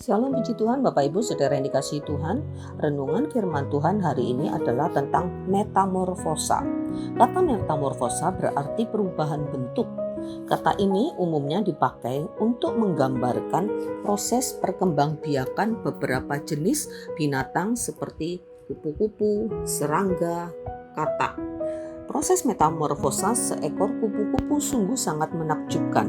Shalom puji Tuhan Bapak Ibu Saudara yang dikasihi Tuhan. Renungan firman Tuhan hari ini adalah tentang metamorfosa. Kata metamorfosa berarti perubahan bentuk. Kata ini umumnya dipakai untuk menggambarkan proses perkembangbiakan beberapa jenis binatang seperti kupu-kupu, serangga, katak. Proses metamorfosa seekor kupu-kupu sungguh sangat menakjubkan.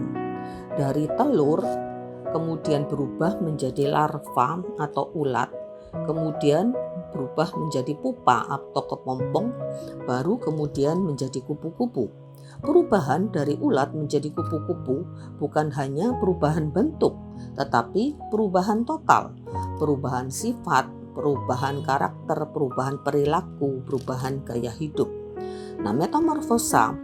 Dari telur kemudian berubah menjadi larva atau ulat, kemudian berubah menjadi pupa atau kepompong, baru kemudian menjadi kupu-kupu. Perubahan dari ulat menjadi kupu-kupu bukan hanya perubahan bentuk, tetapi perubahan total, perubahan sifat, perubahan karakter, perubahan perilaku, perubahan gaya hidup. Nah, metamorfosa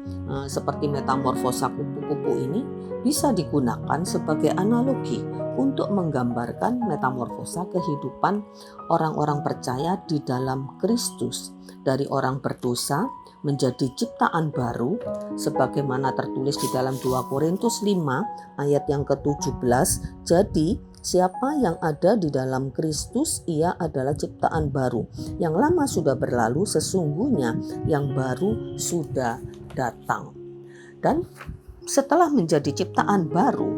seperti metamorfosa kupu-kupu ini bisa digunakan sebagai analogi untuk menggambarkan metamorfosa kehidupan orang-orang percaya di dalam Kristus, dari orang berdosa menjadi ciptaan baru sebagaimana tertulis di dalam 2 Korintus 5 ayat yang ke-17. Jadi siapa yang ada di dalam Kristus, ia adalah ciptaan baru. Yang lama sudah berlalu, sesungguhnya yang baru sudah datang. Dan setelah menjadi ciptaan baru,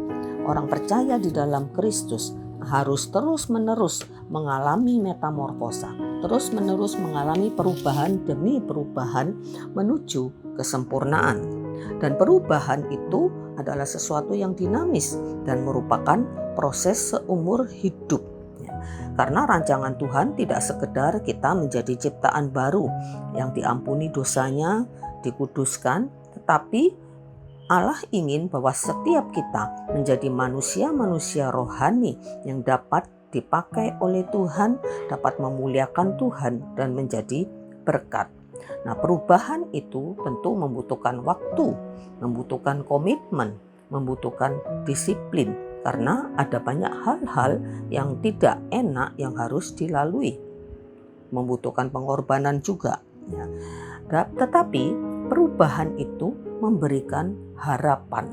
orang percaya di dalam Kristus harus terus-menerus mengalami metamorfosa, terus-menerus mengalami perubahan demi perubahan menuju kesempurnaan. Dan perubahan itu adalah sesuatu yang dinamis dan merupakan proses seumur hidup. Karena rancangan Tuhan tidak sekedar kita menjadi ciptaan baru yang diampuni dosanya, dikuduskan, tetapi Allah ingin bahwa setiap kita menjadi manusia-manusia rohani yang dapat dipakai oleh Tuhan, dapat memuliakan Tuhan dan menjadi berkat. Nah, perubahan itu tentu membutuhkan waktu, membutuhkan komitmen, membutuhkan disiplin, karena ada banyak hal-hal yang tidak enak yang harus dilalui, membutuhkan pengorbanan juga. Tetapi perubahan itu memberikan harapan,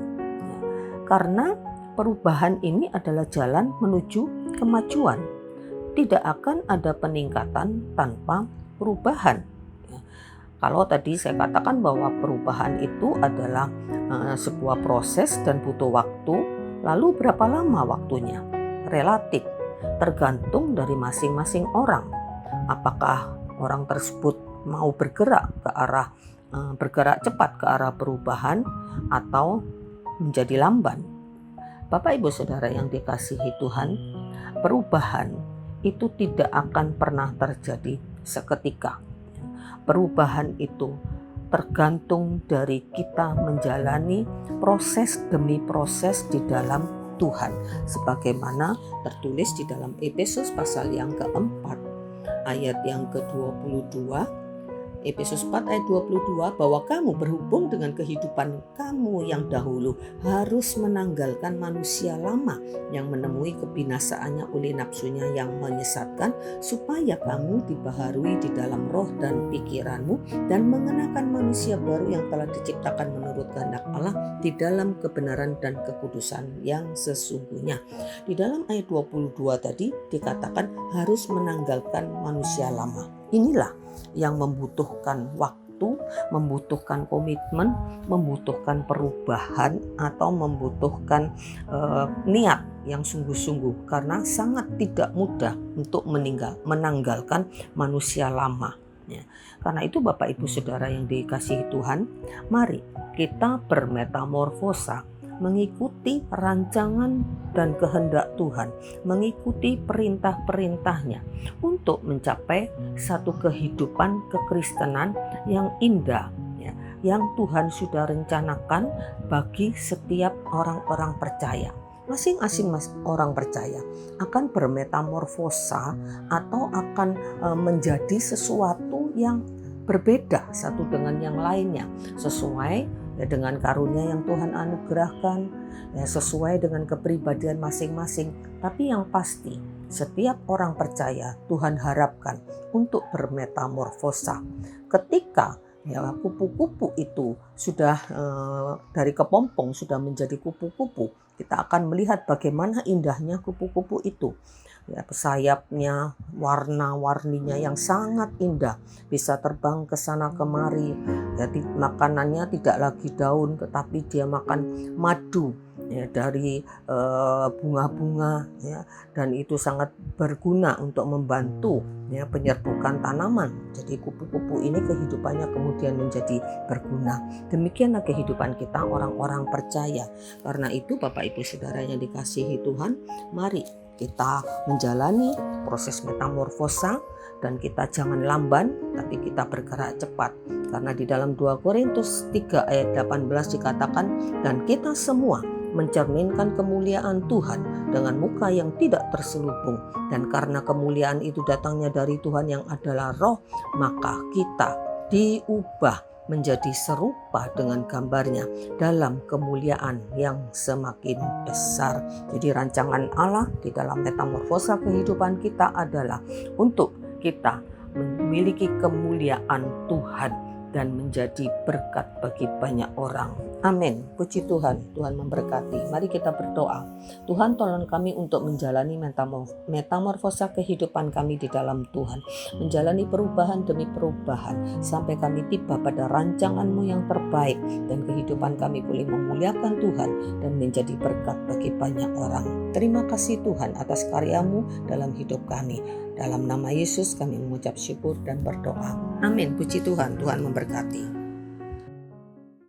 karena perubahan ini adalah jalan menuju kemajuan. Tidak akan ada peningkatan tanpa perubahan. Kalau tadi saya katakan bahwa perubahan itu adalah sebuah proses dan butuh waktu, lalu berapa lama waktunya? Relatif, tergantung dari masing-masing orang. Apakah orang tersebut mau bergerak cepat ke arah perubahan atau menjadi lamban? Bapak Ibu Saudara yang dikasihi Tuhan, perubahan itu tidak akan pernah terjadi seketika. Perubahan itu tergantung dari kita menjalani proses demi proses di dalam Tuhan, sebagaimana tertulis di dalam Efesus pasal yang keempat ayat yang ke-22. Efesus 4 ayat 22, bahwa kamu berhubung dengan kehidupan kamu yang dahulu harus menanggalkan manusia lama yang menemui kebinasaannya oleh nafsunya yang menyesatkan, supaya kamu dibaharui di dalam roh dan pikiranmu dan mengenakan manusia baru yang telah diciptakan menurut kehendak Allah di dalam kebenaran dan kekudusan yang sesungguhnya. Di dalam ayat 22 tadi dikatakan harus menanggalkan manusia lama. Inilah yang membutuhkan waktu, membutuhkan komitmen, membutuhkan perubahan atau membutuhkan niat yang sungguh-sungguh, karena sangat tidak mudah untuk menanggalkan manusia lama. Karena itu Bapak Ibu Saudara yang dikasihi Tuhan, mari kita bermetamorfosa mengikuti rancangan dan kehendak Tuhan, mengikuti perintah-perintahnya untuk mencapai satu kehidupan kekristenan yang indah, yang Tuhan sudah rencanakan bagi setiap orang-orang percaya. Masing-masing orang percaya akan bermetamorfosa atau akan menjadi sesuatu yang berbeda satu dengan yang lainnya, sesuai dengan karunia yang Tuhan anugerahkan, sesuai dengan kepribadian masing-masing. Tapi yang pasti, setiap orang percaya Tuhan harapkan untuk bermetamorfosa. Ketika kupu-kupu itu sudah dari kepompong sudah menjadi kupu-kupu, kita akan melihat bagaimana indahnya kupu-kupu itu. Ya, sayapnya, warna-warninya yang sangat indah, bisa terbang ke sana kemari. Jadi makanannya tidak lagi daun, tetapi dia makan madu ya, dari bunga-bunga ya, dan itu sangat berguna untuk membantu ya, penyerbukan tanaman. Jadi kupu-kupu ini kehidupannya kemudian menjadi berguna. Demikianlah kehidupan kita orang-orang percaya. Karena itu Bapak Ibu Saudara yang dikasihi Tuhan, mari kita menjalani proses metamorfosa dan kita jangan lamban, tapi kita bergerak cepat. Karena di dalam 2 Korintus 3 ayat 18 dikatakan, dan kita semua mencerminkan kemuliaan Tuhan dengan muka yang tidak terselubung. Dan karena kemuliaan itu datangnya dari Tuhan yang adalah Roh, maka kita diubah menjadi serupa dengan gambarnya dalam kemuliaan yang semakin besar. Jadi rancangan Allah di dalam metamorfosa kehidupan kita adalah untuk kita memiliki kemuliaan Tuhan dan menjadi berkat bagi banyak orang. Amin. Puji Tuhan, Tuhan memberkati. Mari kita berdoa. Tuhan, tolong kami untuk menjalani metamorfosa kehidupan kami di dalam Tuhan. Menjalani perubahan demi perubahan sampai kami tiba pada rancangan-Mu yang terbaik dan kehidupan kami boleh memuliakan Tuhan dan menjadi berkat bagi banyak orang. Terima kasih Tuhan atas karya-Mu dalam hidup kami. Dalam nama Yesus kami mengucap syukur dan berdoa. Amin. Puji Tuhan, Tuhan memberkati.